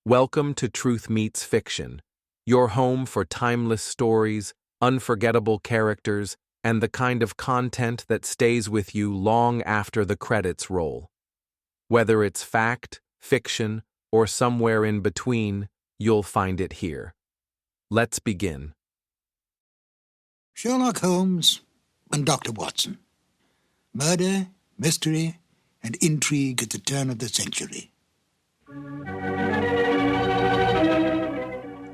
Welcome to Truth Meets Fiction, your home for timeless stories, unforgettable characters, and the kind of content that stays with you long after the credits roll. Whether it's fact, fiction, or somewhere in between, you'll find it here. Let's begin. Sherlock Holmes and Dr. Watson. Murder, mystery, and intrigue at the turn of the century.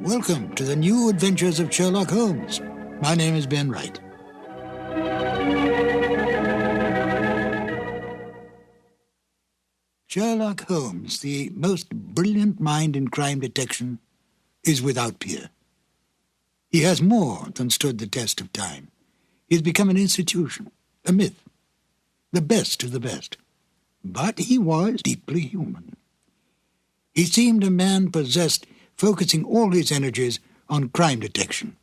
Welcome to the new Adventures of Sherlock Holmes. My name is Ben Wright. Sherlock Holmes, the most brilliant mind in crime detection, is without peer. He has more than stood the test of time. He has become an institution, a myth, the best of the best. But he was deeply human. He seemed a man possessed, focusing all his energies on crime detection.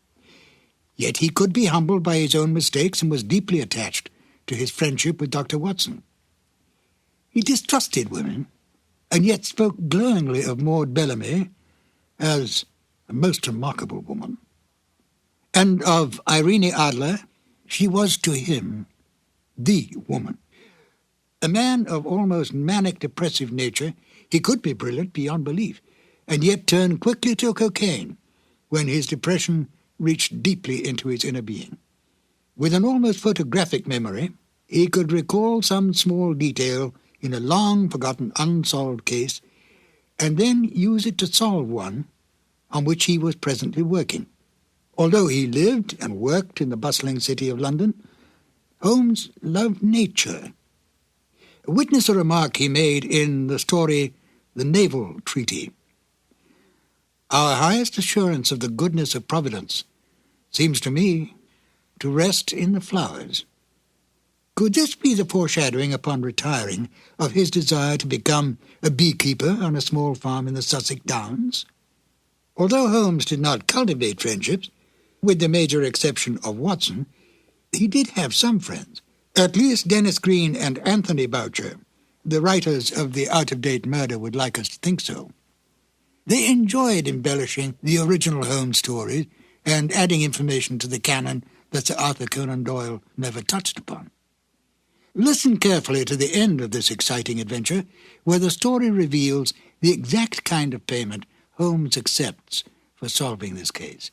Yet he could be humbled by his own mistakes and was deeply attached to his friendship with Dr. Watson. He distrusted women, and yet spoke glowingly of Maud Bellamy as a most remarkable woman. And of Irene Adler, she was to him the woman. A man of almost manic depressive nature, he could be brilliant beyond belief, and yet turn quickly to cocaine when his depression reached deeply into his inner being. With an almost photographic memory, he could recall some small detail in a long-forgotten unsolved case and then use it to solve one on which he was presently working. Although he lived and worked in the bustling city of London, Holmes loved nature. Witness a remark he made in the story The Naval Treaty. Our highest assurance of the goodness of Providence seems to me to rest in the flowers. Could this be the foreshadowing upon retiring of his desire to become a beekeeper on a small farm in the Sussex Downs? Although Holmes did not cultivate friendships, with the major exception of Watson, he did have some friends. At least Dennis Green and Anthony Boucher, the writers of The Out-of-Date Murder, would like us to think so. They enjoyed embellishing the original Holmes stories and adding information to the canon that Sir Arthur Conan Doyle never touched upon. Listen carefully to the end of this exciting adventure, where the story reveals the exact kind of payment Holmes accepts for solving this case.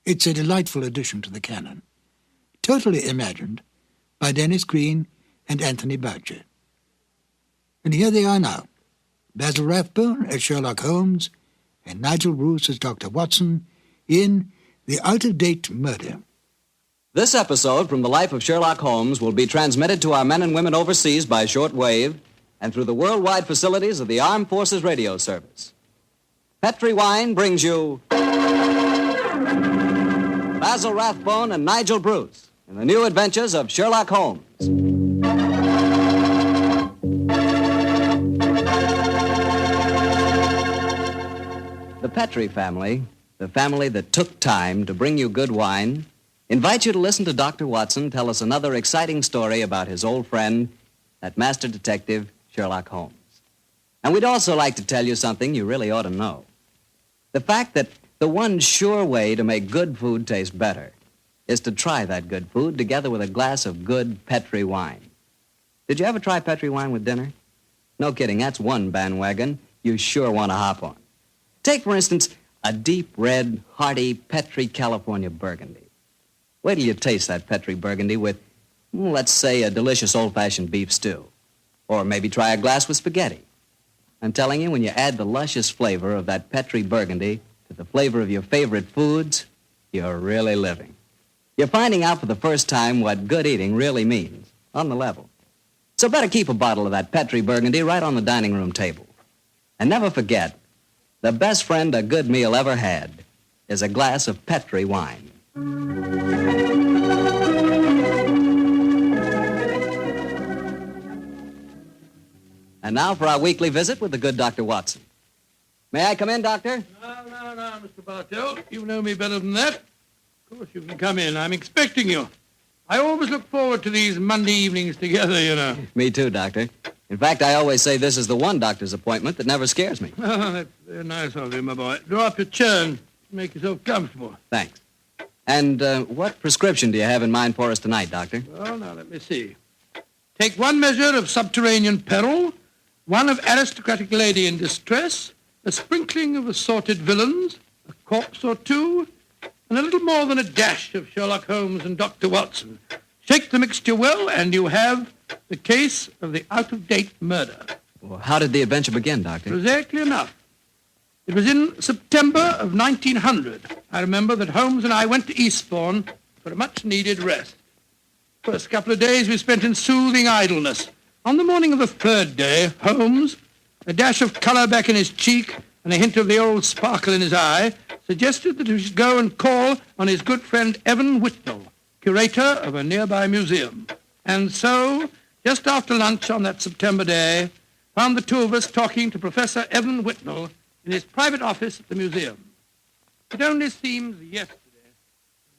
It's a delightful addition to the canon, totally imagined by Dennis Green and Anthony Boucher. And here they are now, Basil Rathbone as Sherlock Holmes and Nigel Bruce as Dr. Watson in The Out-of-Date Murder. This episode from the life of Sherlock Holmes will be transmitted to our men and women overseas by shortwave and through the worldwide facilities of the Armed Forces Radio Service. Petri Wine brings you Basil Rathbone and Nigel Bruce in the new adventures of Sherlock Holmes. The Petri family, the family that took time to bring you good wine, invite you to listen to Dr. Watson tell us another exciting story about his old friend, that master detective, Sherlock Holmes. And we'd also like to tell you something you really ought to know. The fact that the one sure way to make good food taste better is to try that good food together with a glass of good Petri wine. Did you ever try Petri wine with dinner? No kidding, that's one bandwagon you sure want to hop on. Take, for instance, a deep red, hearty Petri California Burgundy. Wait till you taste that Petri Burgundy with, let's say, a delicious old-fashioned beef stew. Or maybe try a glass with spaghetti. I'm telling you, when you add the luscious flavor of that Petri Burgundy to the flavor of your favorite foods, you're really living. You're finding out for the first time what good eating really means, on the level. So better keep a bottle of that Petri Burgundy right on the dining room table. And never forget, the best friend a good meal ever had is a glass of Petri wine. And now for our weekly visit with the good Dr. Watson. May I come in, Doctor? No, Mr. Bartell. You know me better than that. Of course you can come in. I'm expecting you. I always look forward to these Monday evenings together, you know. Me too, Doctor. In fact, I always say this is the one doctor's appointment that never scares me. Oh, that's very nice of you, my boy. Draw up your chair and make yourself comfortable. Thanks. And what prescription do you have in mind for us tonight, Doctor? Well, now, let me see. Take one measure of subterranean peril, one of aristocratic lady in distress, a sprinkling of assorted villains, a corpse or two, and a little more than a dash of Sherlock Holmes and Dr. Watson. Shake the mixture well, and you have the case of the out-of-date murder. Well, how did the adventure begin, Doctor? Exactly enough. It was in September of 1900. I remember that Holmes and I went to Eastbourne for a much-needed rest. First couple of days we spent in soothing idleness. On the morning of the third day, Holmes, a dash of colour back in his cheek and a hint of the old sparkle in his eye, suggested that we should go and call on his good friend Evan Whitnell, curator of a nearby museum. And so, just after lunch on that September day, found the two of us talking to Professor Evan Whitnell in his private office at the museum. It only seems yesterday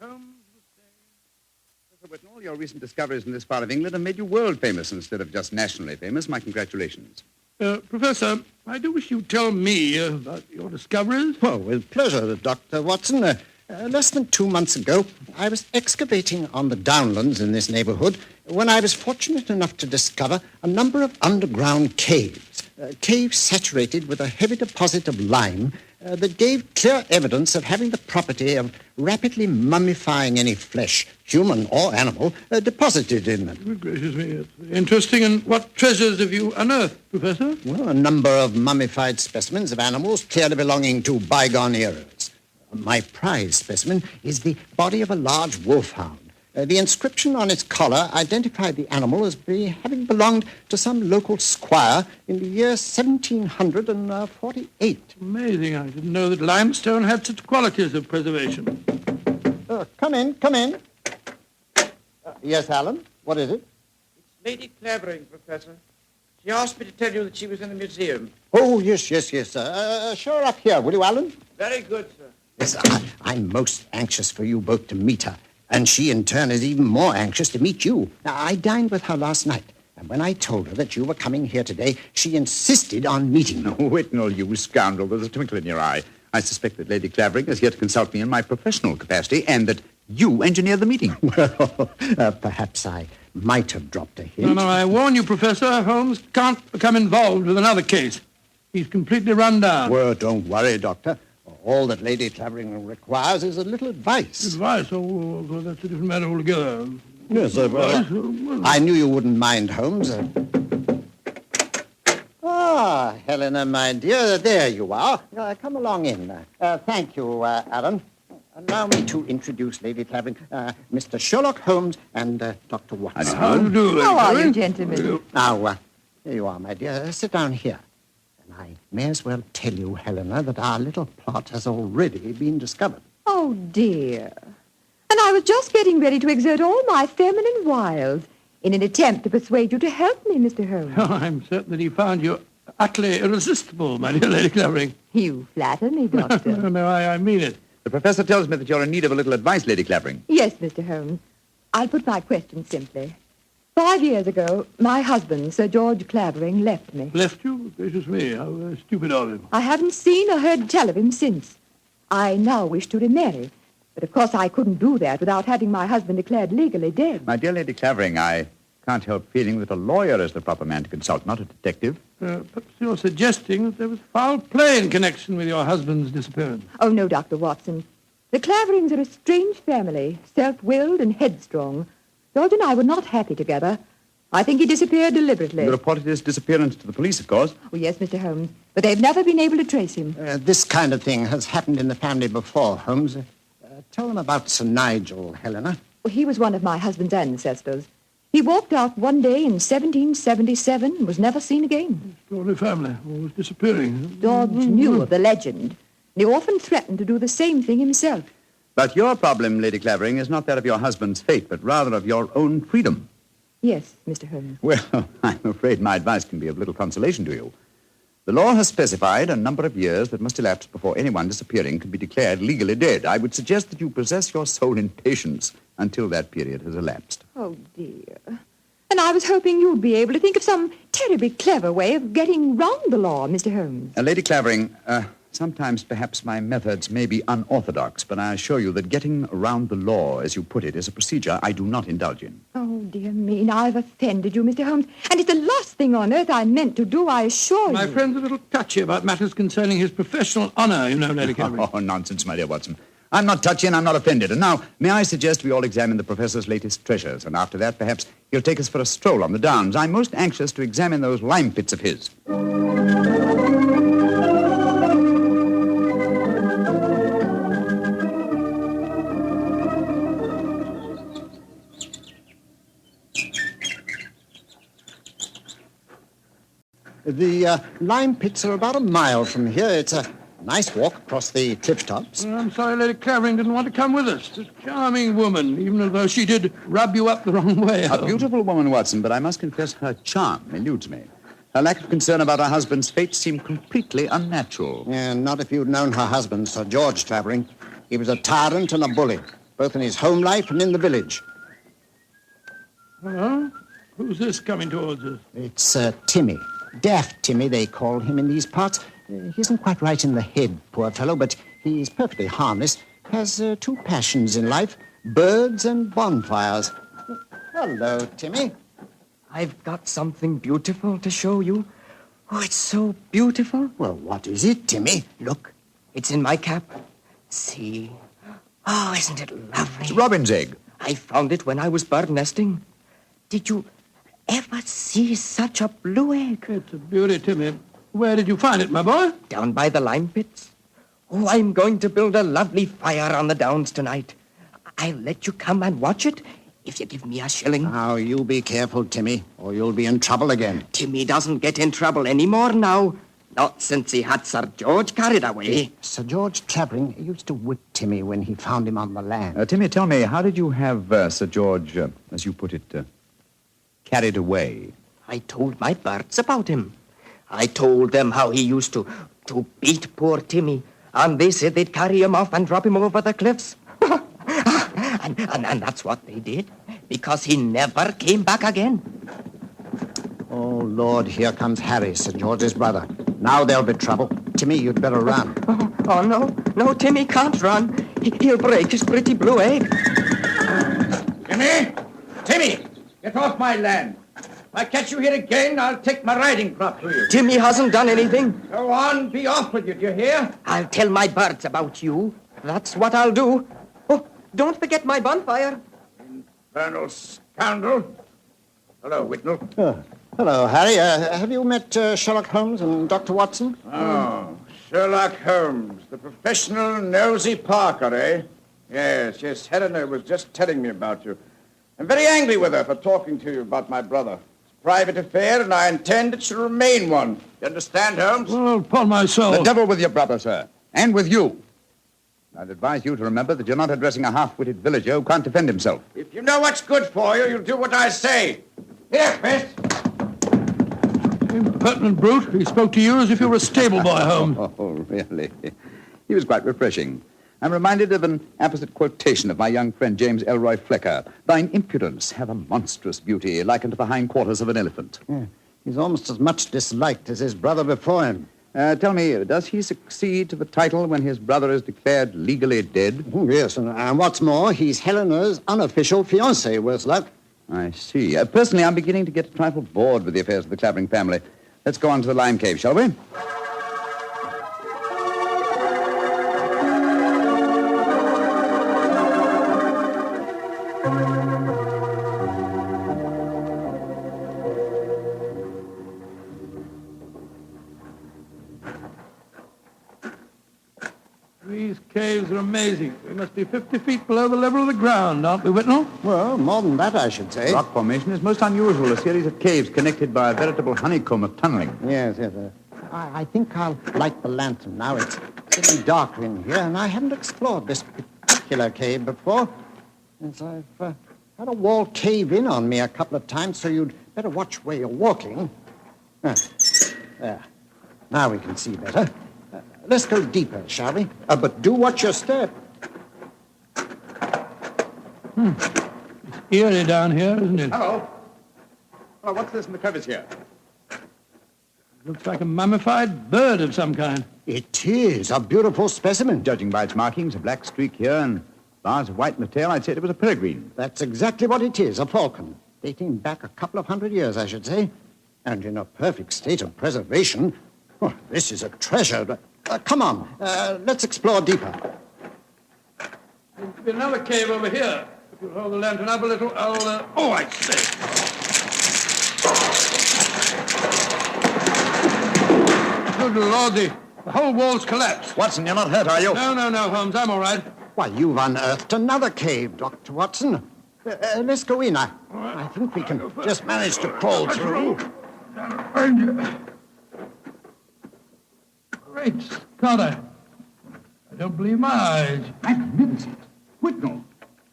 that Holmes was saying... Professor Whitnell, your recent discoveries in this part of England have made you world famous instead of just nationally famous. My congratulations. Professor, I do wish you'd tell me about your discoveries. Oh, with pleasure, Dr. Watson. Less than 2 months ago, I was excavating on the downlands in this neighborhood when I was fortunate enough to discover a number of underground caves, caves saturated with a heavy deposit of lime that gave clear evidence of having the property of rapidly mummifying any flesh, human or animal, deposited in them. Good gracious me, it's interesting. And what treasures have you unearthed, Professor? Well, a number of mummified specimens of animals clearly belonging to bygone eras. My prize specimen is the body of a large wolfhound. The inscription on its collar identified the animal as having belonged to some local squire in the year 1748. Amazing. I didn't know that limestone had such qualities of preservation. Come in. Yes, Alan? What is it? It's Lady Clavering, Professor. She asked me to tell you that she was in the museum. Oh, yes. Show her up here, will you, Alan? Very good, sir. Yes, I'm most anxious for you both to meet her. And she, in turn, is even more anxious to meet you. Now, I dined with her last night, and when I told her that you were coming here today, she insisted on meeting you. Oh, Whitnell, you scoundrel. There's a twinkle in your eye. I suspect that Lady Clavering is here to consult me in my professional capacity and that you engineer the meeting. Well, perhaps I might have dropped a hint. No, I warn you, Professor, Holmes can't become involved with another case. He's completely run down. Well, don't worry, Doctor. All that Lady Clavering requires is a little advice. Advice? Oh, well, that's a different matter altogether. Yes, I knew you wouldn't mind, Holmes. Helena, my dear, there you are. Come along in. Thank you, Alan. Allow me to introduce Lady Clavering, Mr. Sherlock Holmes and Dr. Watson. How do you do, How are you, Clavering? gentlemen? Now, here you are, my dear. Sit down here. And I may as well tell you, Helena, that our little plot has already been discovered. Oh, dear. And I was just getting ready to exert all my feminine wiles in an attempt to persuade you to help me, Mr. Holmes. Oh, I'm certain that he found you utterly irresistible, my dear Lady Clavering. You flatter me, Doctor. No, I mean it. The professor tells me that you're in need of a little advice, Lady Clavering. Yes, Mr. Holmes. I'll put my question simply. 5 years ago, my husband, Sir George Clavering, left me. Left you? Gracious me, how stupid of him. I haven't seen or heard tell of him since. I now wish to remarry. But of course I couldn't do that without having my husband declared legally dead. My dear Lady Clavering, I can't help feeling that a lawyer is the proper man to consult, not a detective. Perhaps you're suggesting that there was foul play in connection with your husband's disappearance. Oh, no, Dr. Watson. The Claverings are a strange family, self-willed and headstrong. George and I were not happy together. I think he disappeared deliberately. You reported his disappearance to the police, of course. Oh, yes, Mr. Holmes. But they've never been able to trace him. This kind of thing has happened in the family before, Holmes. Tell them about Sir Nigel, Helena. Well, he was one of my husband's ancestors. He walked out one day in 1777 and was never seen again. Extraordinary family, always disappearing. George knew of the legend. And he often threatened to do the same thing himself. But your problem, Lady Clavering, is not that of your husband's fate, but rather of your own freedom. Yes, Mr. Holmes. Well, I'm afraid my advice can be of little consolation to you. The law has specified a number of years that must elapse before anyone disappearing can be declared legally dead. I would suggest that you possess your soul in patience until that period has elapsed. Oh, dear. And I was hoping you'd be able to think of some terribly clever way of getting round the law, Mr. Holmes. Lady Clavering, sometimes perhaps my methods may be unorthodox, but I assure you that getting around the law, as you put it, is a procedure I do not indulge in. Oh, dear me, now I've offended you, Mr. Holmes. And it's the last thing on earth I meant to do, I assure you. My friend's a little touchy about matters concerning his professional honor, you know, Lady Clavering. Oh, nonsense, my dear Watson. I'm not touchy and I'm not offended. And now, may I suggest we all examine the professor's latest treasures, and after that, perhaps he'll take us for a stroll on the downs. I'm most anxious to examine those lime pits of his. The lime pits are about a mile from here. It's a nice walk across the cliff tops. I'm sorry Lady Clavering didn't want to come with us. She's a charming woman, even though she did rub you up the wrong way. A beautiful woman, Watson, but I must confess her charm eludes me. Her lack of concern about her husband's fate seemed completely unnatural. Yeah, not if you'd known her husband, Sir George Clavering. He was a tyrant and a bully, both in his home life and in the village. Hello? Who's this coming towards us? It's Timmy. Daft Timmy, they call him in these parts. He isn't quite right in the head, poor fellow, but he's perfectly harmless. Has two passions in life, birds and bonfires. Hello, Timmy. I've got something beautiful to show you. Oh, it's so beautiful. Well, what is it, Timmy? Look, it's in my cap. See. Oh, isn't it lovely? It's robin's egg. I found it when I was bird nesting. Did you ever see such a blue egg? It's a beauty, Timmy. Where did you find it, my boy? Down by the lime pits. Oh, I'm going to build a lovely fire on the downs tonight. I'll let you come and watch it if you give me a shilling. Now, you be careful, Timmy, or you'll be in trouble again. Timmy doesn't get in trouble anymore now. Not since he had Sir George carried away. Sir George Clavering used to whip Timmy when he found him on the land. Timmy, tell me, how did you have Sir George, as you put it, carried away? I told my birds about him. I told them how he used to beat poor Timmy, and they said they'd carry him off and drop him over the cliffs. and that's what they did, because he never came back again. Oh, Lord, here comes Harry, Sir George's brother. Now there'll be trouble. Timmy, you'd better run. Oh, no, Timmy can't run. He'll break his pretty blue egg. Timmy, get off my land. If I catch you here again, I'll take my riding crop to you. Timmy hasn't done anything. Go on, be off with you, do you hear? I'll tell my birds about you. That's what I'll do. Oh, don't forget my bonfire. Infernal scoundrel. Hello, Whitnell. Hello, Harry. Have you met Sherlock Holmes and Dr. Watson? Oh, Sherlock Holmes, the professional nosy Parker, eh? Yes, Helena was just telling me about you. I'm very angry with her for talking to you about my brother. It's a private affair, and I intend it should remain one. You understand, Holmes? Well, upon my soul. The devil with your brother, sir, and with you. I'd advise you to remember that you're not addressing a half-witted villager who can't defend himself. If you know what's good for you, you'll do what I say. Here, Chris. Impertinent brute. He spoke to you as if you were a stable boy, Holmes. Oh, really? He was quite refreshing. I'm reminded of an apposite quotation of my young friend James Elroy Flecker. Thine impudence hath a monstrous beauty, like unto the hindquarters of an elephant. Yeah, he's almost as much disliked as his brother before him. Tell me, does he succeed to the title when his brother is declared legally dead? Oh, yes, and what's more, he's Helena's unofficial fiancé, worse luck. I see. Personally, I'm beginning to get a trifle bored with the affairs of the Clavering family. Let's go on to the lime cave, shall we? These caves are amazing. We must be 50 feet below the level of the ground, aren't we, Whitnell? Well, more than that, I should say. Rock formation is most unusual, a series of caves connected by a veritable honeycomb of tunneling. Yes. I think I'll light the lantern now. It's getting darker in here, and I haven't explored this particular cave before. Yes, I've had a wall cave in on me a couple of times, so you'd better watch where you're walking. There. Now we can see better. Let's go deeper, shall we? But do watch your step. It's eerie down here, isn't it? Hello. Well, what's this in the crevice here? Looks like a mummified bird of some kind. It is a beautiful specimen. Judging by its markings, a black streak here and bars of white in the tail, I'd say it was a peregrine. That's exactly what it is, a falcon. Dating back a couple of 100 years, I should say. And in a perfect state of preservation. Oh, this is a treasure. Come on, let's explore deeper. Seems to be another cave over here. If you'll hold the lantern up a little, I'll... Oh, I say. Good Lord, the whole wall's collapsed. Watson, you're not hurt, are you? No, Holmes, I'm all right. Why, you've unearthed another cave, Dr. Watson. Let's go in. I think we can just manage to crawl through. Great Scott, I don't believe my eyes. Magnificent. Whitnall,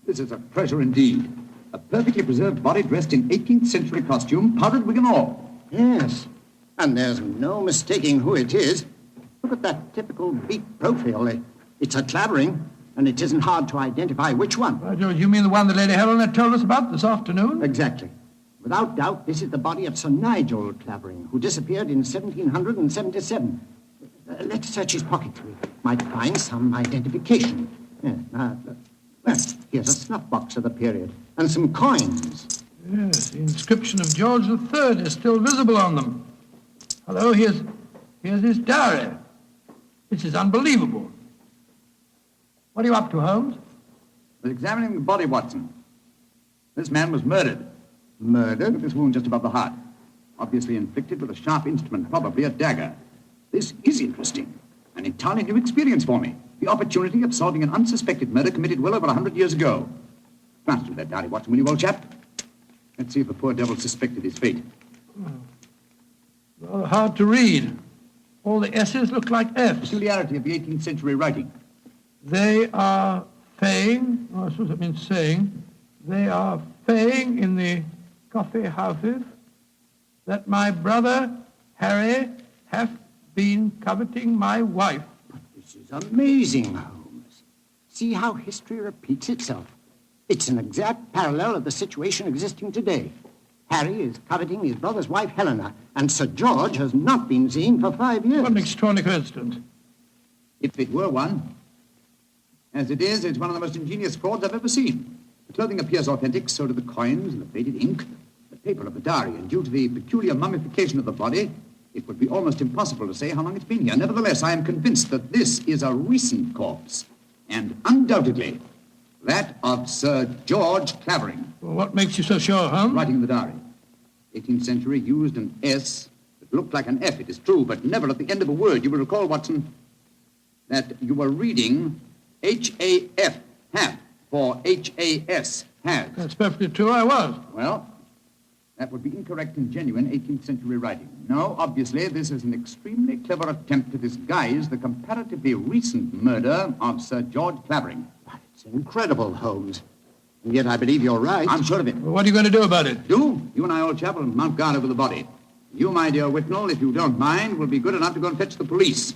this is a treasure indeed. A perfectly preserved body dressed in 18th century costume, powdered wig and all. Yes, and there's no mistaking who it is. Look at that typical beak profile. It's a Clavering, and it isn't hard to identify which one. You mean the one that Lady Helena told us about this afternoon? Exactly. Without doubt, this is the body of Sir Nigel Clavering, who disappeared in 1777. Let's search his pockets. We might find some identification. Well, here's a snuff box of the period, and some coins. Yes, the inscription of George III is still visible on them. Hello, here's his diary. This is unbelievable. What are you up to, Holmes? I was examining the body, Watson. This man was murdered. Murdered? With this wound just above the heart. Obviously inflicted with a sharp instrument, probably a dagger. This is interesting. An entirely new experience for me. The opportunity of solving an unsuspected murder committed well over 100 years ago. Glance through that diary, Watson, will you, old chap? Let's see if the poor devil suspected his fate. Rather hard to read. All the S's look like F's. Peculiarity of the 18th century writing. They are saying, I suppose it means saying, they are saying in the coffee houses that my brother Harry hath been coveting my wife. But this is amazing, Holmes. See how history repeats itself. It's an exact parallel of the situation existing today. Harry is coveting his brother's wife, Helena, and Sir George has not been seen for 5 years. What an extraordinary coincidence. If it were one. As it is, it's one of the most ingenious frauds I've ever seen. The clothing appears authentic, so do the coins and the faded ink, the paper of the diary, and due to the peculiar mummification of the body, it would be almost impossible to say how long it's been here. Nevertheless, I am convinced that this is a recent corpse, and undoubtedly that of Sir George Clavering. Well, what makes you so sure, Holmes? Writing in the diary. 18th century used an S that looked like an F, it is true, but never at the end of a word. You will recall, Watson, that you were reading H-A-F, have, for H-A-S, has. That's perfectly true, I was. Well, that would be incorrect and genuine 18th century writing. No, obviously, this is an extremely clever attempt to disguise the comparatively recent murder of Sir George Clavering. It's incredible, Holmes. And yet I believe you're right. I'm sure of it. Well, what are you going to do about it? Do? You and I, old chap, will mount guard over the body. You, my dear Whitnall, if you don't mind, will be good enough to go and fetch the police.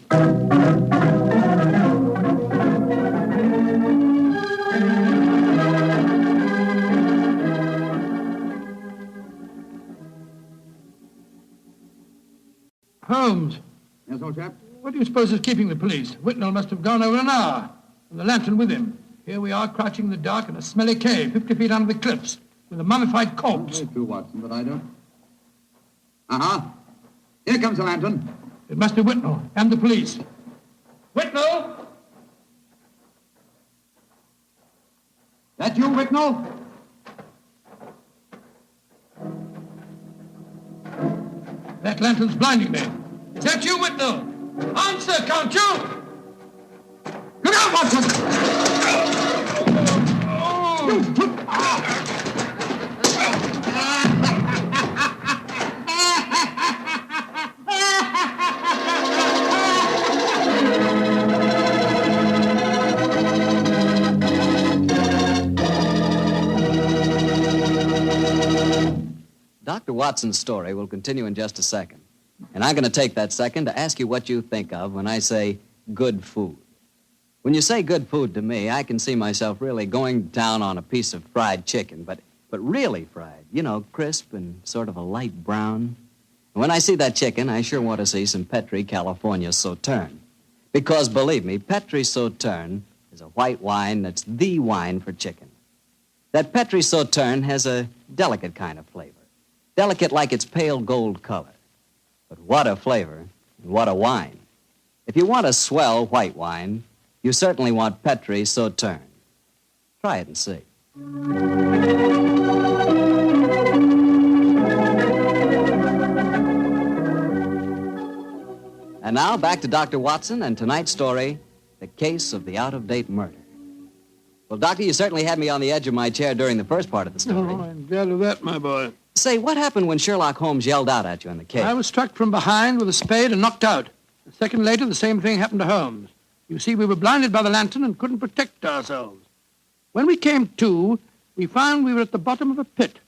Holmes, Yes, old chap? what do you suppose is keeping the police? Whitnall must have gone over an hour, and the lantern with him. Here we are, crouching in the dark in a smelly cave, 50 feet under the cliffs, with a mummified corpse. Very true, Watson, but I don't. Uh-huh. Here comes the lantern. It must be Whitnall and the police. Whitnall! That you, Whitnall? That lantern's blinding me. Is that you, Whitnall? Answer, can't you? Look out, Watson! Dr. Watson's story will continue in just a second. And I'm going to take that second to ask you what you think of when I say good food. When you say good food to me, I can see myself really going down on a piece of fried chicken. But but really fried. You know, crisp and sort of a light brown. And when I see that chicken, I sure want to see some Petri California Sauterne. Because, believe me, Petri Sauterne is a white wine that's the wine for chicken. That Petri Sauterne has a delicate kind of flavor. Delicate like its pale gold color. But what a flavor, and what a wine. If you want a swell white wine, you certainly want Petri Sauterne. Try it and see. And now, back to Dr. Watson and tonight's story, The Case of the Out-of-Date Murder. Well, Doctor, you certainly had me on the edge of my chair during the first part of the story. Oh, I'm glad of that, my boy. Say, what happened when Sherlock Holmes yelled out at you in the cave? I was struck from behind with a spade and knocked out. A second later, the same thing happened to Holmes. You see, we were blinded by the lantern and couldn't protect ourselves. When we came to, we found we were at the bottom of a pit.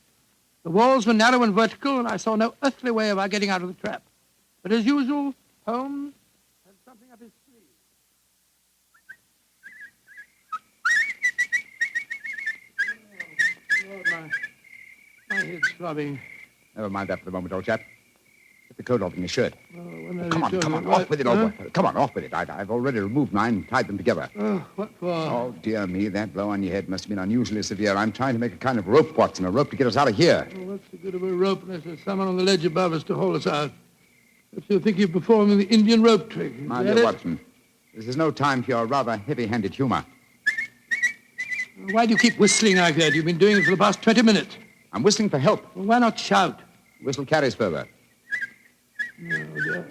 The walls were narrow and vertical, and I saw no earthly way of our getting out of the trap. But as usual, Holmes had something up his sleeve. Oh, Lord, my head's throbbing. Never mind that for the moment, old chap. Get the coat off in your shirt. Oh, Come on, off with it, old boy. Come on, off with it. I've already removed mine and tied them together. Oh, what for? Oh, dear me, that blow on your head must have been unusually severe. I'm trying to make a kind of rope, Watson, a rope to get us out of here. Oh, what's the good of a rope unless there's someone on the ledge above us to haul us out? But you think you're performing the Indian rope trick. My dear Watson, this is no time for your rather heavy-handed humor. Why do you keep whistling like that? You've been doing it for the past 20 minutes. I'm whistling for help. Well, why not shout? Whistle carries further. No, dear.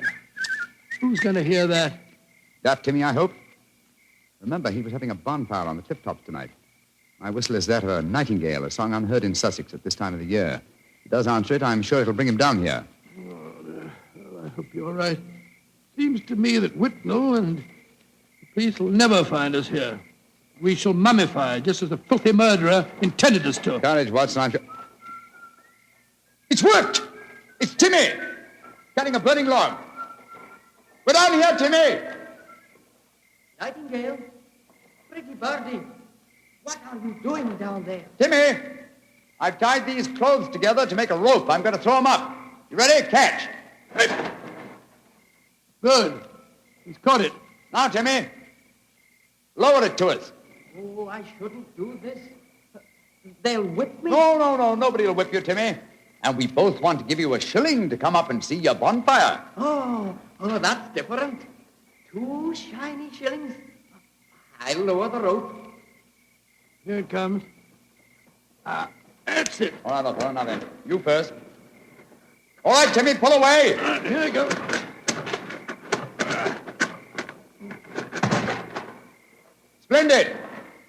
Who's going to hear that? That Timmy, I hope. Remember, he was having a bonfire on the cliff tops tonight. My whistle is that of a nightingale, a song unheard in Sussex at this time of the year. If he does answer it, I'm sure it'll bring him down here. Oh, dear. Well, I hope you're right. Seems to me that Whitnell and the police will never find us here. We shall mummify, just as the filthy murderer intended us to. Courage, Watson, I'm sure... It's worked! It's Timmy! Cutting a burning log. We're down here, Timmy! Nightingale, pretty birdie, what are you doing down there? Timmy! I've tied these clothes together to make a rope. I'm going to throw them up. You ready? Catch. Hey. Good. He's caught it. Now, Timmy, lower it to us. Oh, I shouldn't do this. They'll whip me. No. Nobody will whip you, Timmy. And we both want to give you a shilling to come up and see your bonfire. Oh, that's different. 2 shiny shillings. I'll lower the rope. Here it comes. That's it. All right, now then. You first. All right, Timmy, pull away. Here I go. Splendid.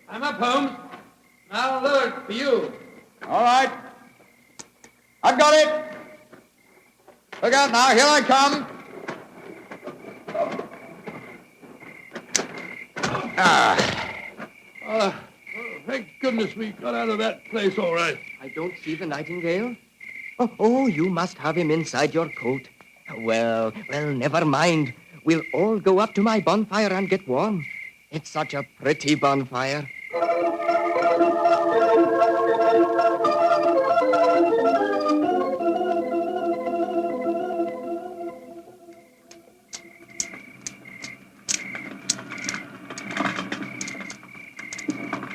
I'm up, Holmes. Now lower it for you. All right. I've got it. Look out now. Here I come. Thank goodness we got out of that place all right. I don't see the nightingale. Oh, you must have him inside your coat. Well, never mind. We'll all go up to my bonfire and get warm. It's such a pretty bonfire.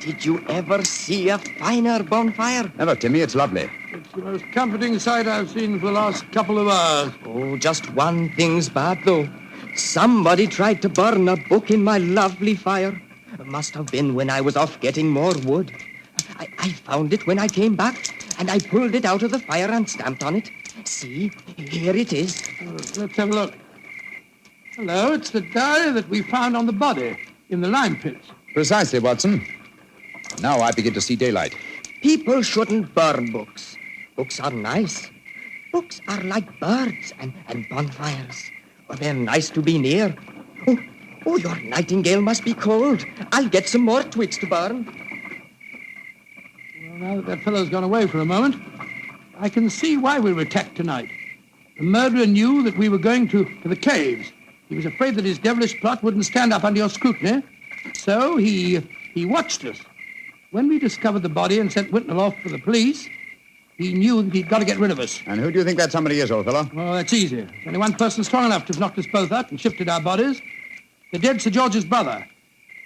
Did you ever see a finer bonfire? Never, Timmy. It's lovely. It's the most comforting sight I've seen for the last couple of hours. Oh, just one thing's bad, though. Somebody tried to burn a book in my lovely fire. It must have been when I was off getting more wood. I found it when I came back, and I pulled it out of the fire and stamped on it. See, here it is. Let's have a look. Hello, it's the diary that we found on the body in the lime pits. Precisely, Watson. Now I begin to see daylight. People shouldn't burn books. Books are nice. Books are like birds and bonfires. Oh, they're nice to be near. Oh, your nightingale must be cold. I'll get some more twigs to burn. Well, now that fellow's gone away for a moment, I can see why we were attacked tonight. The murderer knew that we were going to the caves. He was afraid that his devilish plot wouldn't stand up under your scrutiny. So he watched us. When we discovered the body and sent Whitnell off for the police, He knew that he'd got to get rid of us. And who do you think that somebody is, old fellow? Oh, that's easy. There's only one person strong enough to have knocked us both out and shifted our bodies. The dead Sir George's brother,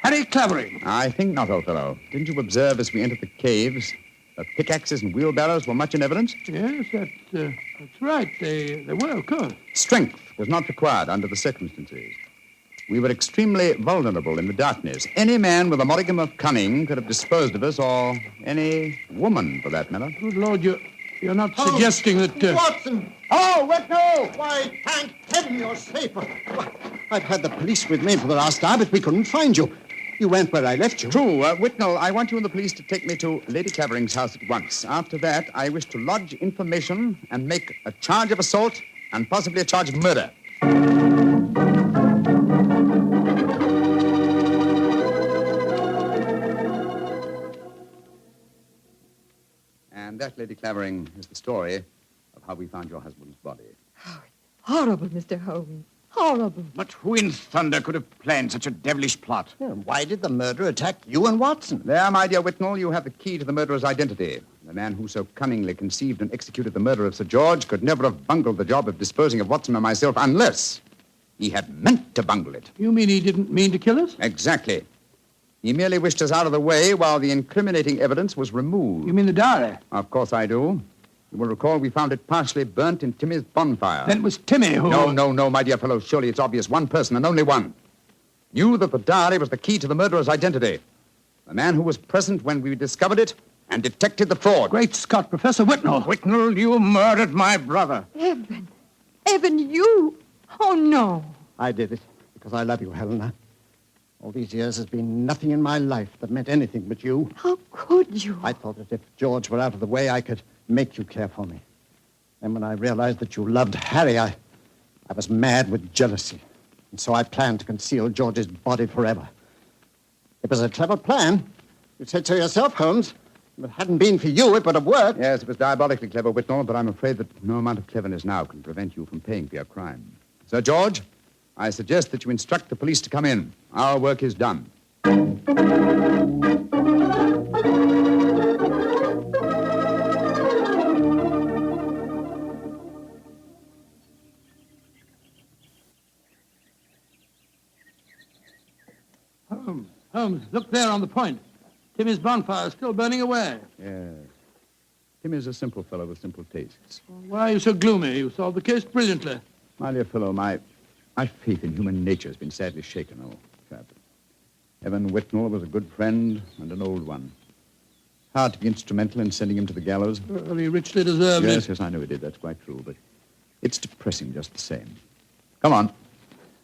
Harry Clavering. I think not, old fellow. Didn't you observe as we entered the caves that pickaxes and wheelbarrows were much in evidence? Yes, that's right. They were, of course. Strength was not required under the circumstances. We were extremely vulnerable in the darkness. Any man with a modicum of cunning could have disposed of us, or any woman, for that matter. Good Lord, you're not suggesting that... Watson! Oh, Whitnell! Why, thank heaven you're safe. I've had the police with me for the last hour, but we couldn't find you. You went where I left you. True. Whitnell, I want you and the police to take me to Lady Clavering's house at once. After that, I wish to lodge information and make a charge of assault and possibly a charge of murder. And that, Lady Clavering, is the story of how we found your husband's body. Horrible, Mr. Holmes. Horrible. But who in thunder could have planned such a devilish plot? Why did the murderer attack you and Watson? There, my dear Whitnell, you have the key to the murderer's identity. The man who so cunningly conceived and executed the murder of Sir George could never have bungled the job of disposing of Watson and myself unless he had meant to bungle it. You mean he didn't mean to kill us? Exactly. He merely wished us out of the way while the incriminating evidence was removed. You mean the diary? Of course I do. You will recall we found it partially burnt in Timmy's bonfire. Then it was Timmy who... No, my dear fellow. Surely it's obvious one person and only one knew that the diary was the key to the murderer's identity. The man who was present when we discovered it and detected the fraud. Great Scott, Professor Whitnell. Whitnell, you murdered my brother. Evan. Evan, you? Oh, no. I did it because I love you, Helena. All these years has been nothing in my life that meant anything but you. How could you? I thought that if George were out of the way, I could make you care for me. Then when I realized that you loved Harry, I was mad with jealousy. And so I planned to conceal George's body forever. It was a clever plan. You said so yourself, Holmes. If it hadn't been for you, it would have worked. Yes, it was diabolically clever, Whitnell, but I'm afraid that no amount of cleverness now can prevent you from paying for your crime. Sir George, I suggest that you instruct the police to come in. Our work is done. Holmes, look there on the point. Timmy's bonfire is still burning away. Yes. Tim is a simple fellow with simple tastes. Why are you so gloomy? You solved the case brilliantly. My dear fellow, my faith in human nature has been sadly shaken, old chap. Evan Whitnell was a good friend and an old one. Hard to be instrumental in sending him to the gallows. Well, he richly deserved it. Yes, I know he did. That's quite true, but it's depressing just the same. Come on.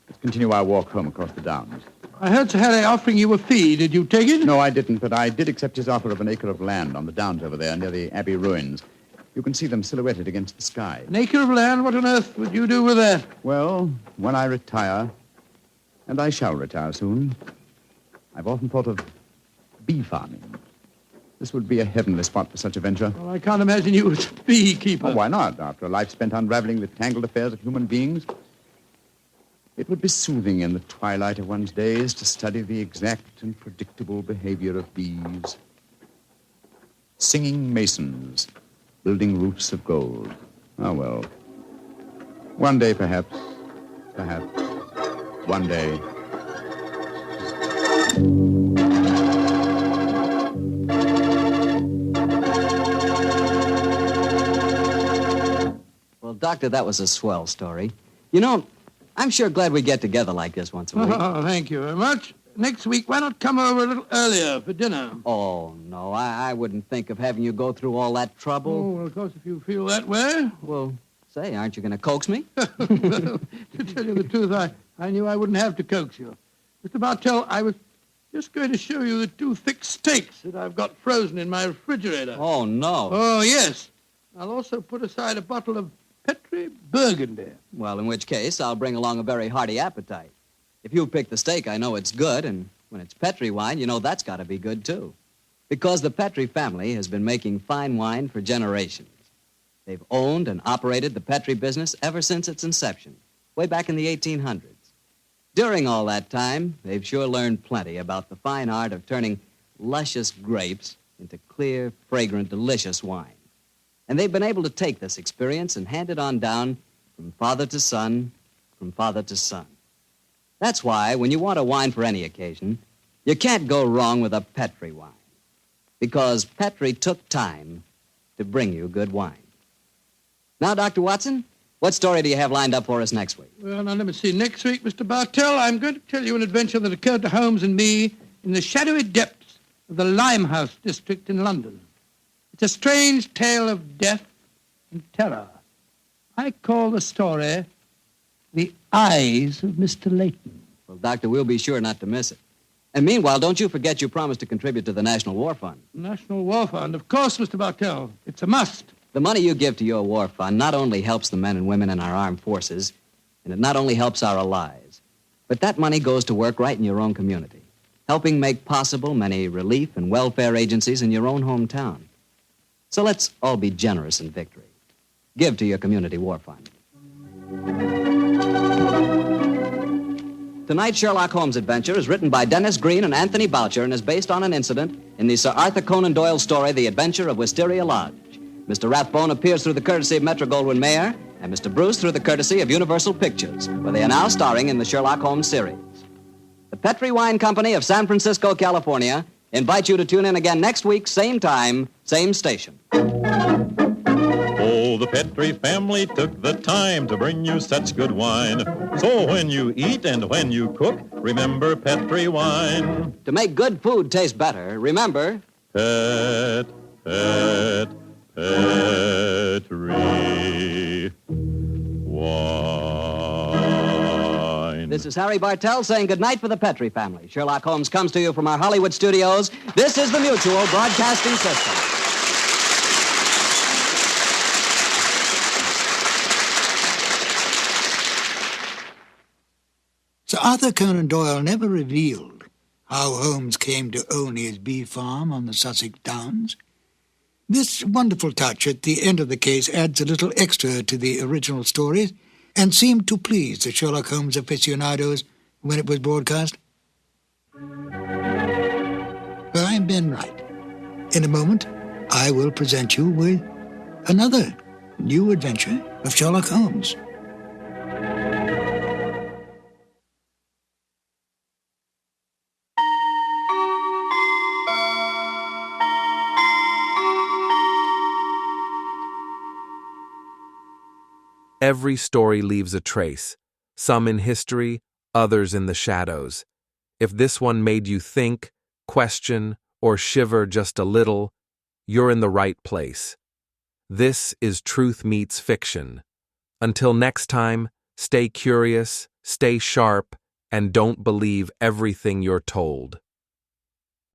Let's continue our walk home across the downs. I heard Sir Harry offering you a fee. Did you take it? No, I didn't, but I did accept his offer of an acre of land on the downs over there near the Abbey ruins. You can see them silhouetted against the sky. An acre of land? What on earth would you do with that? Well, when I retire, and I shall retire soon, I've often thought of bee farming. This would be a heavenly spot for such a venture. Well, I can't imagine you as a beekeeper. Oh, why not? After a life spent unraveling the tangled affairs of human beings, it would be soothing in the twilight of one's days to study the exact and predictable behavior of bees. Singing masons, building roofs of gold. Ah, well. One day, perhaps, one day. Well, Doctor, that was a swell story. You know, I'm sure glad we get together like this once a week. Oh, thank you very much. Next week, why not come over a little earlier for dinner? Oh, no, I wouldn't think of having you go through all that trouble. Oh, well, of course, if you feel that way. Well, say, aren't you going to coax me? Well, to tell you the truth, I knew I wouldn't have to coax you. Mr. Bartell, I was just going to show you the 2 thick steaks that I've got frozen in my refrigerator. Oh, no. Oh, yes. I'll also put aside a bottle of Petri Burgundy. Well, in which case, I'll bring along a very hearty appetite. If you pick the steak, I know it's good, and when it's Petri wine, you know that's got to be good, too. Because the Petri family has been making fine wine for generations. They've owned and operated the Petri business ever since its inception, way back in the 1800s. During all that time, they've sure learned plenty about the fine art of turning luscious grapes into clear, fragrant, delicious wine. And they've been able to take this experience and hand it on down from father to son, from father to son. That's why, when you want a wine for any occasion, you can't go wrong with a Petri wine. Because Petri took time to bring you good wine. Now, Dr. Watson, what story do you have lined up for us next week? Well, now, let me see. Next week, Mr. Bartell, I'm going to tell you an adventure that occurred to Holmes and me in the shadowy depths of the Limehouse district in London. It's a strange tale of death and terror. I call the story The Eyes of Mr. Layton. Well, Doctor, we'll be sure not to miss it. And meanwhile, don't you forget you promised to contribute to the National War Fund. National War Fund, of course, Mr. Bartell. It's a must. The money you give to your war fund not only helps the men and women in our armed forces, and it not only helps our allies, but that money goes to work right in your own community, helping make possible many relief and welfare agencies in your own hometown. So let's all be generous in victory. Give to your community war fund. Tonight's Sherlock Holmes adventure is written by Dennis Green and Anthony Boucher and is based on an incident in the Sir Arthur Conan Doyle story, The Adventure of Wisteria Lodge. Mr. Rathbone appears through the courtesy of Metro-Goldwyn-Mayer, and Mr. Bruce through the courtesy of Universal Pictures, where they are now starring in the Sherlock Holmes series. The Petri Wine Company of San Francisco, California, invites you to tune in again next week, same time, same station. Oh, the Petri family took the time to bring you such good wine. So when you eat and when you cook, remember Petri wine. To make good food taste better, remember... Petri wine. This is Harry Bartell saying goodnight for the Petri family. Sherlock Holmes comes to you from our Hollywood studios. This is the Mutual Broadcasting System. Sir Arthur Conan Doyle never revealed how Holmes came to own his bee farm on the Sussex Downs. This wonderful touch at the end of the case adds a little extra to the original stories and seemed to please the Sherlock Holmes aficionados when it was broadcast. Well, I'm Ben Wright. In a moment, I will present you with another new adventure of Sherlock Holmes. Every story leaves a trace, some in history, others in the shadows. If this one made you think, question, or shiver just a little, you're in the right place. This is Truth Meets Fiction. Until next time, stay curious, stay sharp, and don't believe everything you're told.